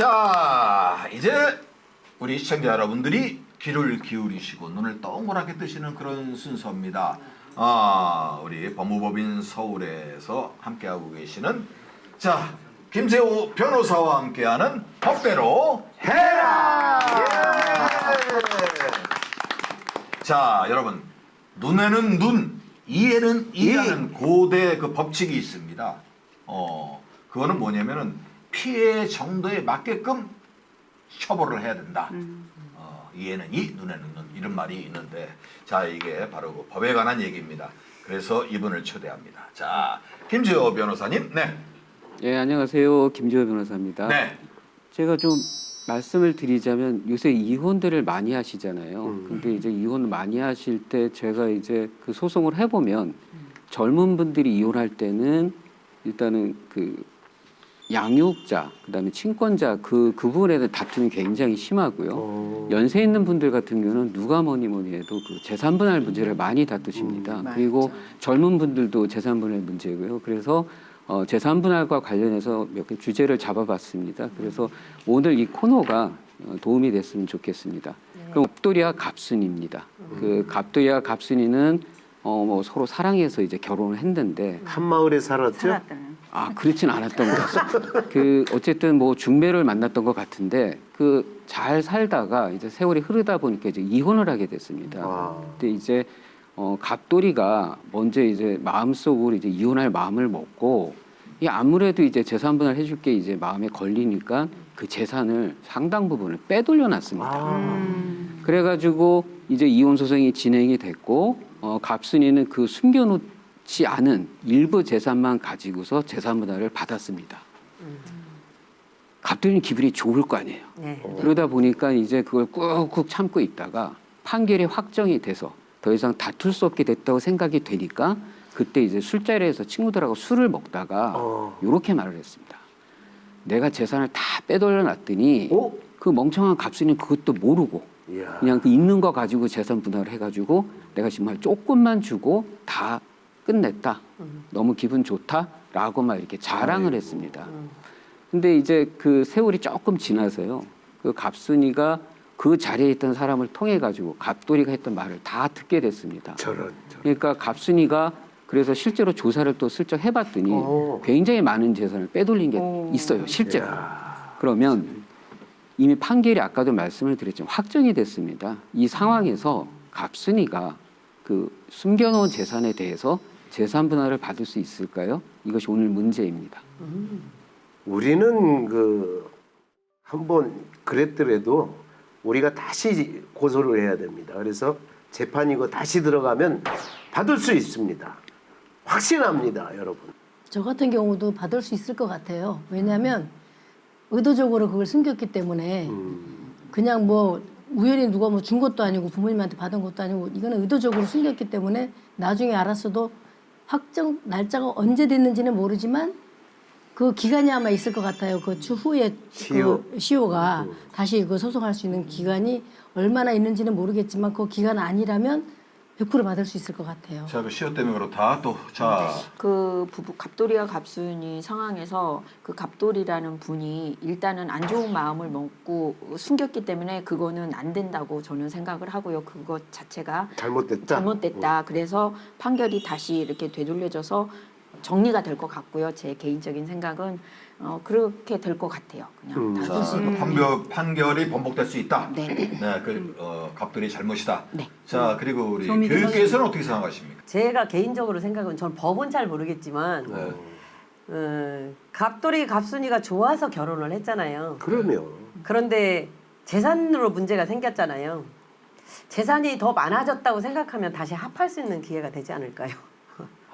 자, 이제 우리 시청자 여러분들이 귀를 기울이시고 눈을 동그랗게 뜨시는 그런 순서입니다. 우리 법무법인 서울에서 함께하고 계시는 자 김세호 변호사와 함께하는 법대로 해라. 자, 여러분, 눈에는 눈, 이에는 이라는 고대 그 법칙이 있습니다. 그거는 뭐냐면은 피해 정도에 맞게끔 처벌을 해야 된다. 이에는 이, 눈에는 눈 이런 말이 있는데, 자, 이게 바로 그 법에 관한 얘기입니다. 그래서 이분을 초대합니다. 자, 김지호 변호사님, 네. 예, 안녕하세요. 김지호 변호사입니다. 네. 제가 좀 말씀을 드리자면 요새 이혼들을 많이 하시잖아요. 근데 이제 이혼을 많이 하실 때 제가 이제 그 소송을 해보면 젊은 분들이 이혼할 때는 일단은 그 양육자, 그다음에 친권자 그 부분에 대한 다툼이 굉장히 심하고요. 연세 있는 분들 같은 경우는 누가 뭐니 해도 그 재산 분할 문제를 많이 다투십니다. 그리고 젊은 분들도 재산 분할 문제고요. 그래서 재산 분할과 관련해서 몇 개 주제를 잡아봤습니다. 그래서 오늘 이 코너가 도움이 됐으면 좋겠습니다. 그럼 갑돌이와 갑순이입니다. 그 갑돌이와 갑순이는 뭐 서로 사랑해서 이제 결혼을 했는데 한 마을에 살았죠? 그렇진 않았던 것 같습니다. 그 어쨌든 뭐 중매를 만났던 것 같은데 그 잘 살다가 이제 세월이 흐르다 보니까 이제 이혼을 하게 됐습니다. 근데 이제 갑돌이가 먼저 이제 마음속으로 이제 이혼할 마음을 먹고 이 아무래도 이제 재산 분할 해줄 게 이제 마음에 걸리니까 그 재산을 상당 부분을 빼돌려 놨습니다. 그래가지고 이제 이혼 소송이 진행이 됐고 갑순이는 그 숨겨놓지 않은 일부 재산만 가지고서 재산 분할을 받았습니다. 갑돌이는 기분이 좋을 거 아니에요. 그러다 보니까 이제 그걸 꾹꾹 참고 있다가 판결이 확정이 돼서 더 이상 다툴 수 없게 됐다고 생각이 되니까 그때 이제 술자리에서 친구들하고 술을 먹다가 이렇게 말을 했습니다. 내가 재산을 다 빼돌려 놨더니 그 멍청한 갑순이는 그것도 모르고 그냥 그 있는 거 가지고 재산 분할을 해가지고 내가 정말 조금만 주고 다 끝냈다. 너무 기분 좋다라고 막 이렇게 자랑을 했습니다. 근데 이제 그 세월이 조금 지나서요. 그 갑순이가 그 자리에 있던 사람을 통해 가지고 갑돌이가 했던 말을 다 듣게 됐습니다. 그러니까 갑순이가 그래서 실제로 조사를 또 슬쩍 해봤더니 굉장히 많은 재산을 빼돌린 게 있어요, 실제로. 그러면 이미 판결이 아까도 말씀을 드렸지만 확정이 됐습니다. 이 상황에서 갑순이가 그 숨겨놓은 재산에 대해서 재산 분할을 받을 수 있을까요? 이것이 오늘 문제입니다. 우리는 그 한번 그랬더라도 우리가 다시 고소를 해야 됩니다. 그래서 재판이고 다시 들어가면 받을 수 있습니다. 확신합니다, 여러분. 저 같은 경우도 받을 수 있을 것 같아요. 왜냐하면 의도적으로 그걸 숨겼기 때문에 그냥 뭐 우연히 누가 뭐 준 것도 아니고 부모님한테 받은 것도 아니고 이거는 의도적으로 숨겼기 때문에 나중에 알았어도 확정 날짜가 언제 됐는지는 모르지만 그 기간이 아마 있을 것 같아요. 그 추후에 그 시효가 다시 그 소송할 수 있는 기간이 얼마나 있는지는 모르겠지만 그 기간 아니라면 100% 받을 수 있을 것 같아요. 자, 그 시효 때문에 그렇다. 또 자, 그 부부 갑돌이와 갑순이 상황에서 그 갑돌이라는 분이 일단은 안 좋은 마음을 먹고 숨겼기 때문에 그거는 안 된다고 저는 생각을 하고요. 그것 자체가 잘못됐다. 그래서 판결이 다시 이렇게 되돌려져서 정리가 될 것 같고요. 제 개인적인 생각은 그렇게 될 것 같아요. 그냥 판결이 번복될 수 있다. 네. 갑돌이 잘못이다. 네. 자, 그리고 우리 교육계에서는 어떻게 생각하십니까? 제가 개인적으로 생각은 전 법은 잘 모르겠지만 갑돌이 갑순이가 좋아서 결혼을 했잖아요. 그러면 그런데 재산으로 문제가 생겼잖아요. 재산이 더 많아졌다고 생각하면 다시 합할 수 있는 기회가 되지 않을까요?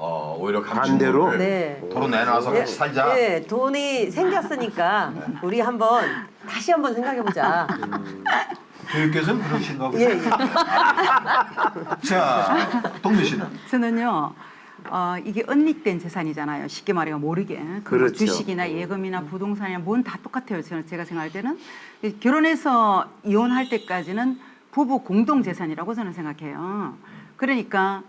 오히려 반대로? 감춘 네. 도로 내놔서 같이 살자. 네, 돈이 생겼으니까 우리 다시 한번 생각해보자. 교육계에서는 그러신가 보죠. 예. 자, 동미 씨는? 저는요, 이게 언닉된 재산이잖아요. 쉽게 말하면 모르게. 그렇죠. 주식이나 예금이나 부동산이나 뭔 다 똑같아요. 제가 생각할 때는. 결혼해서 이혼할 때까지는 부부 공동 재산이라고 저는 생각해요. 그러니까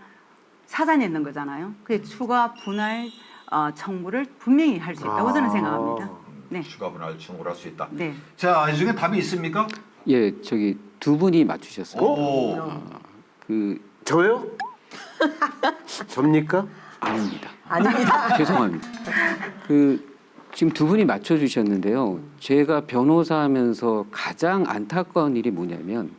사단이 있는 거잖아요. 그 추가 분할 청구를 분명히 할 수 있다고 저는 생각합니다. 네. 추가 분할 청구를 할 수 있다. 네. 자, 이 중에 답이 있습니까? 예, 저기 두 분이 맞추셨어요. 오. 그 저요? 접니까? 아닙니다. 아닙니다. 죄송합니다. 그 지금 두 분이 맞춰주셨는데요. 제가 변호사하면서 가장 안타까운 일이 뭐냐면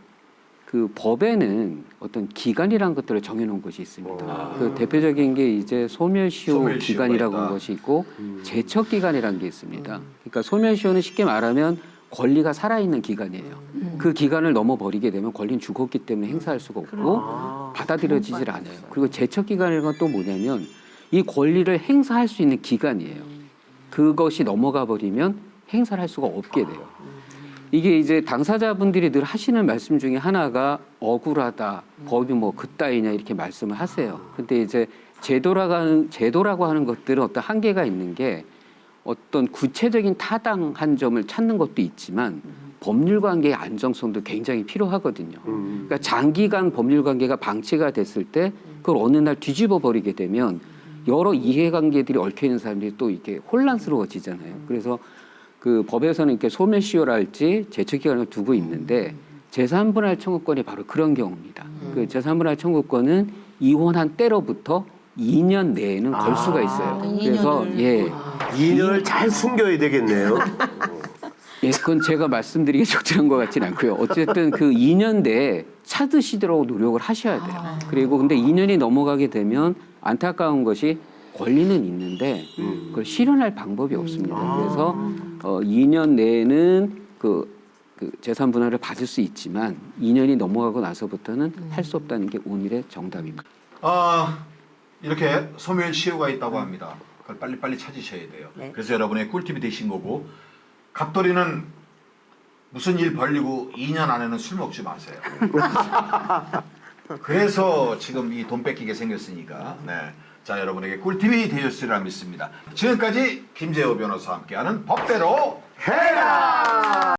그 법에는 어떤 기간이라는 것들을 정해놓은 것이 있습니다. 그 대표적인 게 이제 소멸시효 소멸시효가 기간이라고 있다. 하는 것이 있고 제척 기간이라는 게 있습니다. 그러니까 소멸시효는 쉽게 말하면 권리가 살아있는 기간이에요. 그 기간을 넘어버리게 되면 권리는 죽었기 때문에 행사할 수가 없고 받아들여지질 않아요. 그리고 제척 기간이라는 건 또 뭐냐면 이 권리를 행사할 수 있는 기간이에요. 그것이 넘어가 버리면 행사를 할 수가 없게 돼요. 이게 이제 당사자분들이 늘 하시는 말씀 중에 하나가 억울하다, 법이 뭐 그따위냐 이렇게 말씀을 하세요. 근데 이제 제도라고 하는 것들은 어떤 한계가 있는 게 어떤 구체적인 타당한 점을 찾는 것도 있지만 법률 관계의 안정성도 굉장히 필요하거든요. 그러니까 장기간 법률 관계가 방치가 됐을 때 그걸 어느 날 뒤집어 버리게 되면 여러 이해관계들이 얽혀 있는 사람들이 또 이렇게 혼란스러워지잖아요. 그래서 그 법에서는 이렇게 소멸시효랄지 제척기간을 두고 있는데 재산분할 청구권이 바로 그런 경우입니다. 그 재산분할 청구권은 이혼한 때로부터 2년 내에는 걸 수가 있어요. 그래서 예, 2년을 잘 숨겨야 되겠네요. 예, 그건 제가 말씀드리기 적절한 것 같지는 않고요. 어쨌든 그 2년 내에 찾으시도록 노력을 하셔야 돼요. 그리고 근데 2년이 넘어가게 되면 안타까운 것이 권리는 있는데 그걸 실현할 방법이 없습니다. 그래서 2년 내에는 그 재산 분할을 받을 수 있지만 2년이 넘어가고 나서부터는 할 수 없다는 게 오늘의 정답입니다. 이렇게 소멸시효가 있다고 합니다. 그걸 빨리빨리 찾으셔야 돼요. 네. 그래서 여러분의 꿀팁이 되신 거고 갑돌이는 무슨 일 벌리고 2년 안에는 술 먹지 마세요. 그래서 지금 이 돈 뺏기게 생겼으니까. 네. 자, 여러분에게 꿀팁이 되셨으리라 믿습니다. 지금까지 김재호 변호사와 함께하는 법대로 해라!